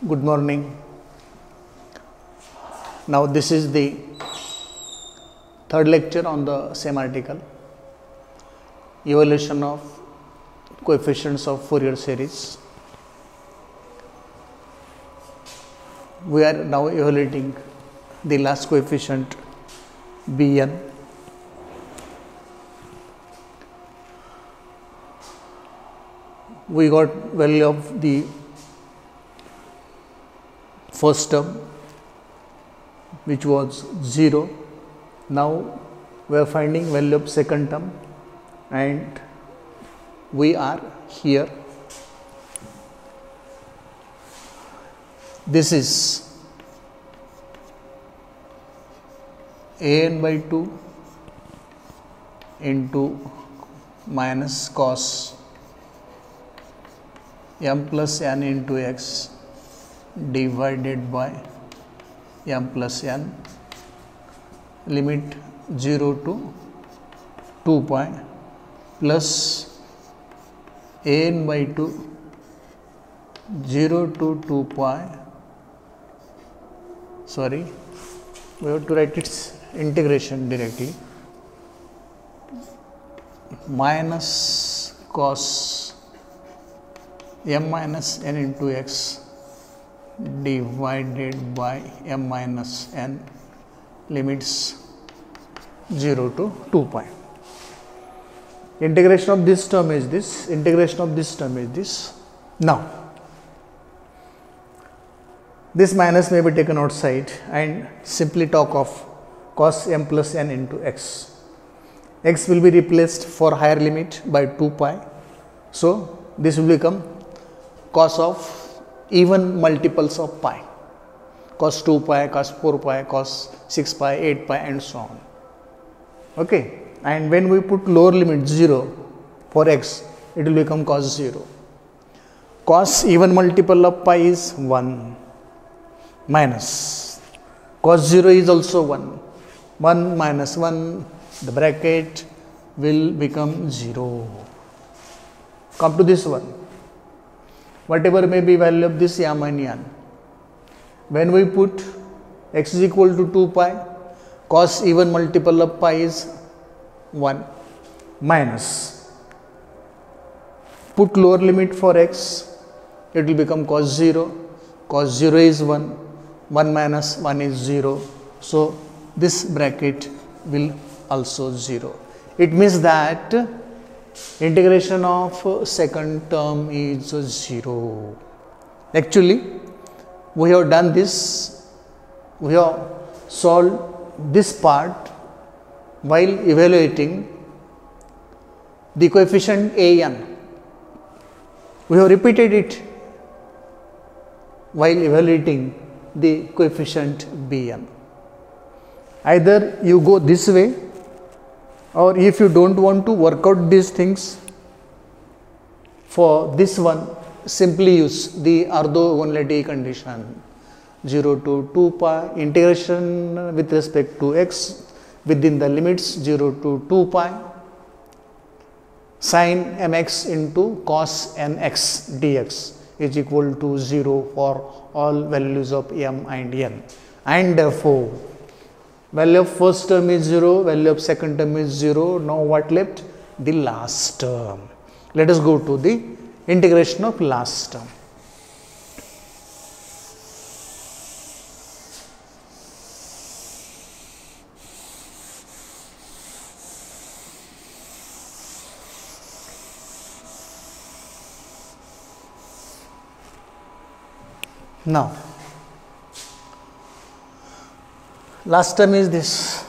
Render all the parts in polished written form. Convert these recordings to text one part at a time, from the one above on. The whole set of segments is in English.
Good morning. Now this is the third lecture on the same article, evaluation of coefficients of Fourier series. We are now evaluating the last coefficient Bn. We got value of the first term, which was 0. Now we are finding value of second term, and we are here. This is an by 2 into minus cos m plus n into x divided by m plus n, limit 0 to 2 pi, plus an by 2 0 to 2 pi, sorry, we have to write its integration directly, minus cos m minus n into x divided by m minus n, limits 0 to 2 pi. Integration of this term is this, integration of this term is this. Now this minus may be taken outside and simply talk of cos m plus n into x. X will be replaced for higher limit by 2 pi. So this will become cos of even multiples of pi, cos 2 pi, cos 4 pi, cos 6 pi, 8 pi and so on. Okay. And when we put lower limit 0 for x, it will become cos 0. Cos even multiple of pi is 1, minus cos 0 is also 1. 1 minus 1, the bracket will become 0. Come to this one. Whatever may be value of this m and n, when we put x is equal to 2 pi, cos even multiple of pi is 1, minus, put lower limit for x, it will become cos 0, cos 0 is 1, 1 minus 1 is 0, so this bracket will also 0. It means that integration of second term is 0. Actually, we have done this, we have solved this part while evaluating the coefficient an. We have repeated it while evaluating the coefficient bn. Either you go this way, or if you don't want to work out these things, for this one simply use the orthogonality condition, 0 to 2 pi, integration with respect to x within the limits 0 to 2 pi, sin mx into cos nx dx is equal to 0 for all values of m and n, and therefore value of first term is 0, value of second term is 0. Now what left? The last term. Let us go to the integration of last term. Now last term is this,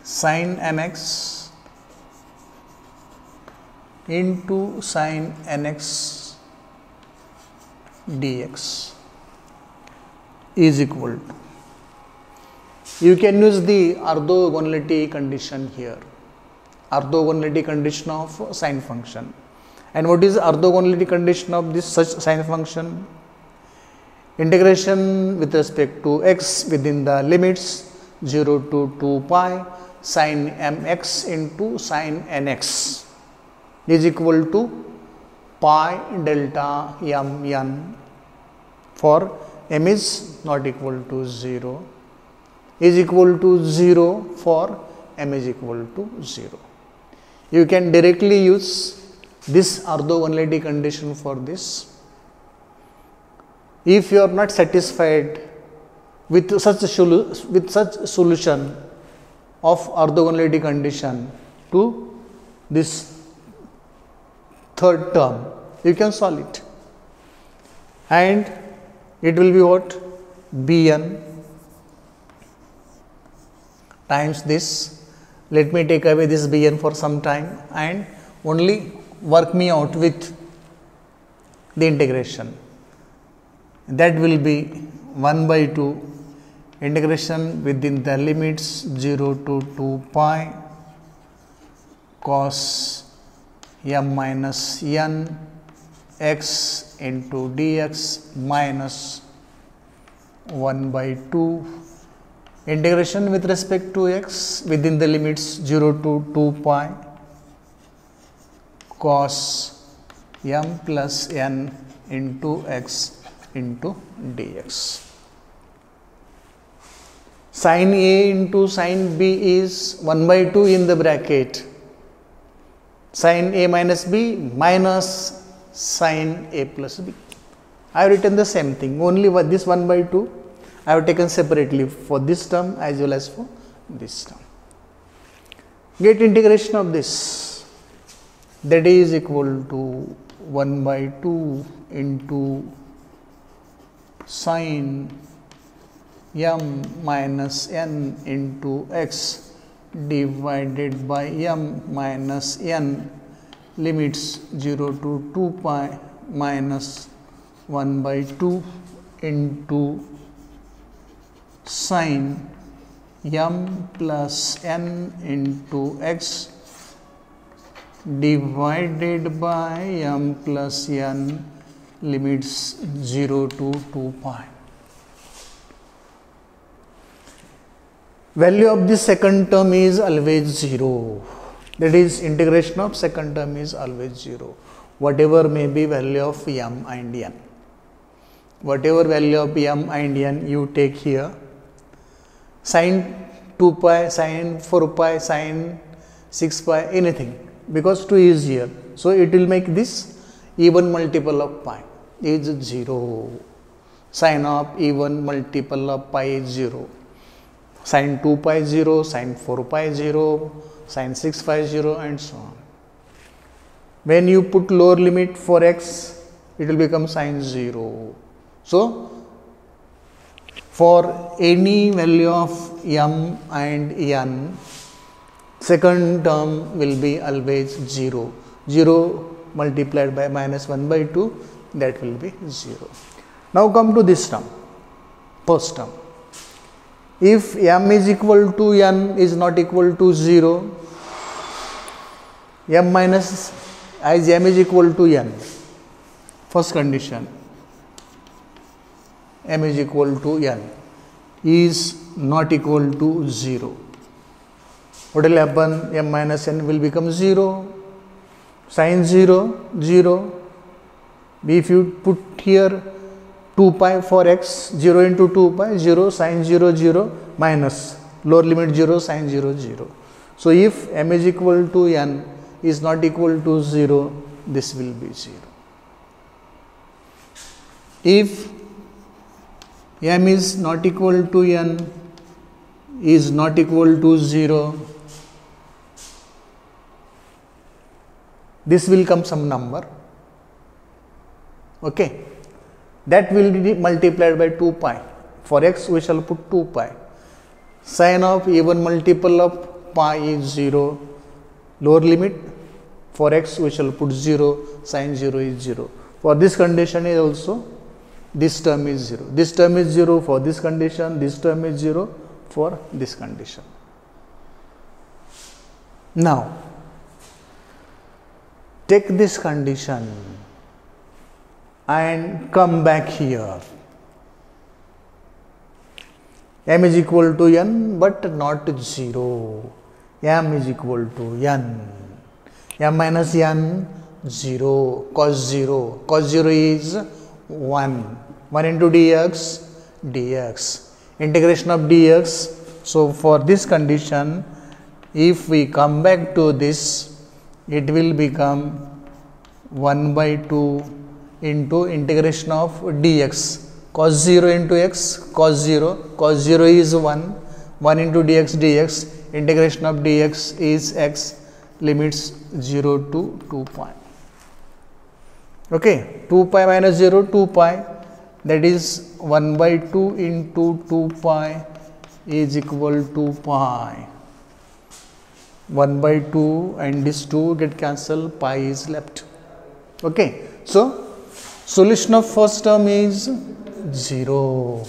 sin mx into sin nx dx is equal to, you can use the orthogonality condition here, orthogonality condition of sine function. And what is orthogonality condition of this such sine function? Integration with respect to x within the limits 0 to 2 pi sin mx into sin nx is equal to pi delta m n for m is not equal to 0 is equal to 0 for m is equal to 0. You can directly use this orthogonality condition for this. If you are not satisfied with such solution of orthogonality condition to this third term, you can solve it, and it will be what? Bn times this. Let me take away this Bn for some time and only work me out with the integration. That will be 1 by 2 integration within the limits 0 to 2 pi cos m minus n x into dx minus 1 by 2 integration with respect to x within the limits 0 to 2 pi cos m plus n into x into dx. Sin A into sin B is 1 by 2 in the bracket, sin A minus B minus sin A plus B. I have written the same thing, only this 1 by 2 I have taken separately for this term as well as for this term. Get integration of this, that is equal to 1 by 2 into sin m minus n into x divided by m minus n limits 0 to 2 pi minus 1 by 2 into sin m plus n into x divided by m plus n limits 0 to 2 pi. Value of the second term is always 0. That is, integration of second term is always 0. Whatever may be value of m and n. Whatever value of m and n you take here, sin 2 pi, sin 4 pi, sin 6 pi, anything, because 2 is here. So, it will make this even multiple of pi is 0. Sin of even multiple of pi is 0. Sin 2 pi 0, sin 4 pi 0, sin 6 pi 0, and so on. When you put lower limit for x, it will become sin 0. So, for any value of m and n, second term will be always 0. 0 multiplied by minus 1 by 2, that will be 0. Now come to this term, first term. If m is equal to n is not equal to 0, m minus as m is equal to n, first condition, m is equal to n is not equal to 0. What will happen? M minus n will become 0, sin 0, 0. If you put here 2 pi for x, 0 into 2 pi, 0, sin 0, 0, minus lower limit 0, sin 0, 0. So, if m is equal to n is not equal to 0, this will be 0. If m is not equal to n is not equal to 0, this will come some number, okay, that will be multiplied by 2 pi. For x we shall put 2 pi. Sin of even multiple of pi is 0, lower limit for x we shall put 0, sin 0 is 0. For this condition is also this term is 0, this term is 0 for this condition, this term is 0 for this condition. Now, take this condition and come back here. M is equal to n but not 0. M is equal to n. M minus n 0, cos 0 is 1 into dx, integration of dx. So for this condition, if we come back to this, it will become 1 by 2 into integration of dx, cos 0 into x, cos 0 is 1 into dx, integration of dx is x, limits 0 to 2 pi. Okay, 2 pi minus 0, 2 pi, that is 1 by 2 into 2 pi is equal to pi. 1 by 2 and this 2 get cancelled, pi is left. Okay, so solution of first term is 0.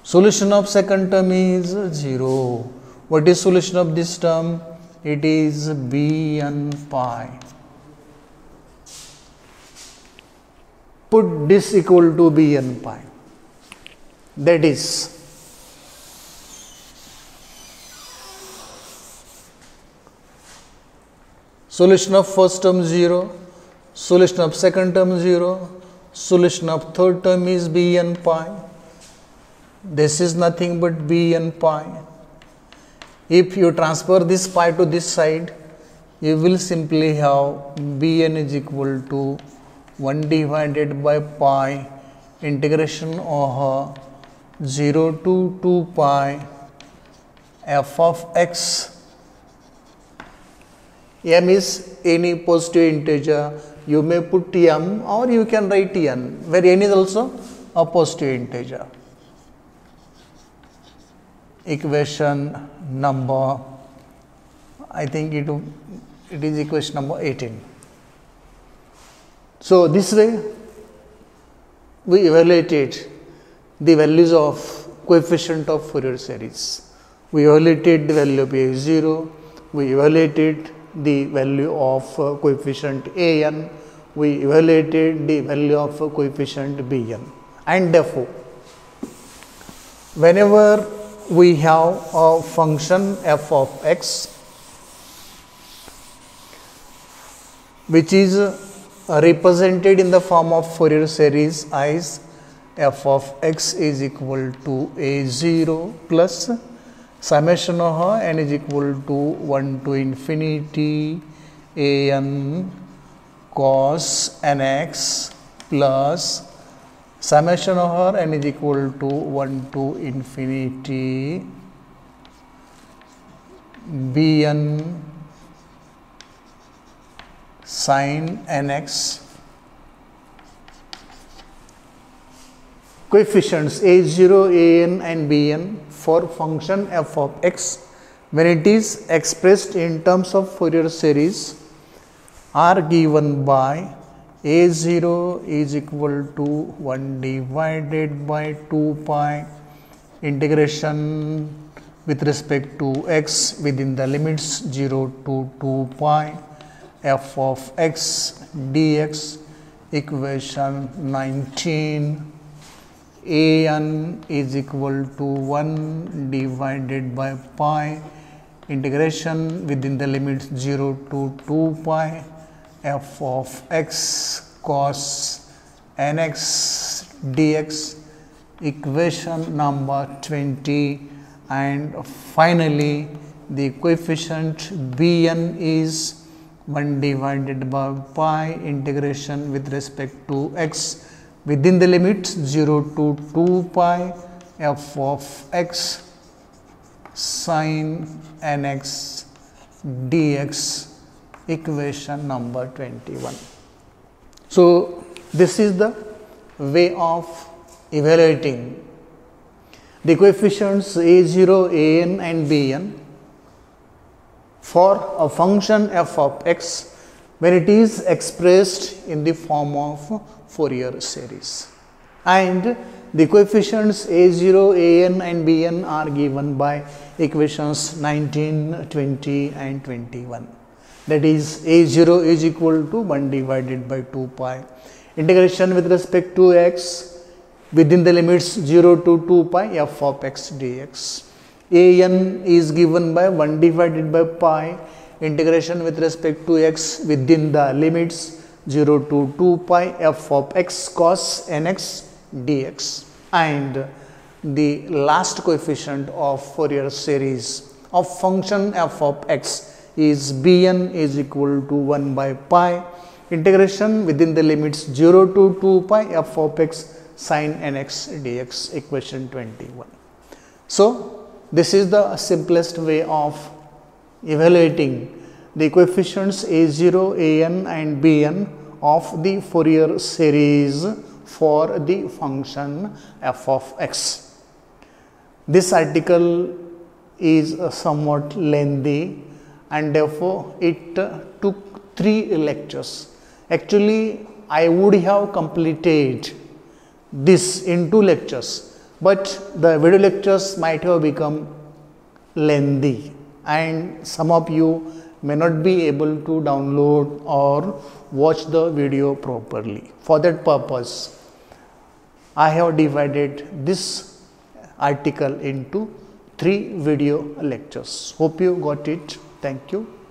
Solution of second term is 0. What is solution of this term? It is Bn pi. Put this equal to Bn pi. That is solution of first term 0, solution of second term 0, solution of third term is Bn pi. This is nothing but Bn pi. If you transfer this pi to this side, you will simply have Bn is equal to 1 divided by pi integration of 0 to 2 pi f of x. M is any positive integer. You may put m or you can write n, where n is also a positive integer. Equation number, I think it is equation number 18. So this way we evaluated the values of coefficient of Fourier series. We evaluated the value of a0, we evaluated the value of coefficient an, we evaluated the value of coefficient bn, and therefore whenever we have a function f of x which is represented in the form of Fourier series as f of x is equal to a0 plus summation of n is equal to 1 to infinity an cos nx plus summation of n is equal to 1 to infinity bn sin nx. Coefficients a0, an and bn for function f of x when it is expressed in terms of Fourier series are given by a0 is equal to 1 divided by 2 pi integration with respect to x within the limits 0 to 2 pi f of x dx. Equation 19, an is equal to 1 divided by pi integration within the limits 0 to 2 pi f of x cos nx dx. Equation number 20, and finally the coefficient bn is 1 divided by pi integration with respect to x within the limits 0 to 2 pi f of x sin nx dx. Equation number 21. So this is the way of evaluating the coefficients a0, an and bn for a function f of x when it is expressed in the form of Fourier series, and the coefficients a0, an and bn are given by equations 19, 20 and 21. That is a0 is equal to 1 divided by 2 pi integration with respect to x within the limits 0 to 2 pi f of x dx. An is given by 1 divided by pi integration with respect to x within the limits 0 to 2 pi f of x cos nx dx, and the last coefficient of Fourier series of function f of x is Bn is equal to 1 by pi integration within the limits 0 to 2 pi f of x sin nx dx, equation 21. So, this is the simplest way of evaluating the coefficients a0, an and bn of the Fourier series for the function f of x. This article is somewhat lengthy and therefore it took 3 lectures. Actually, I would have completed this in 2 lectures, but the video lectures might have become lengthy and some of you may not be able to download or watch the video properly. For that purpose, I have divided this article into 3 video lectures. Hope you got it. Thank you.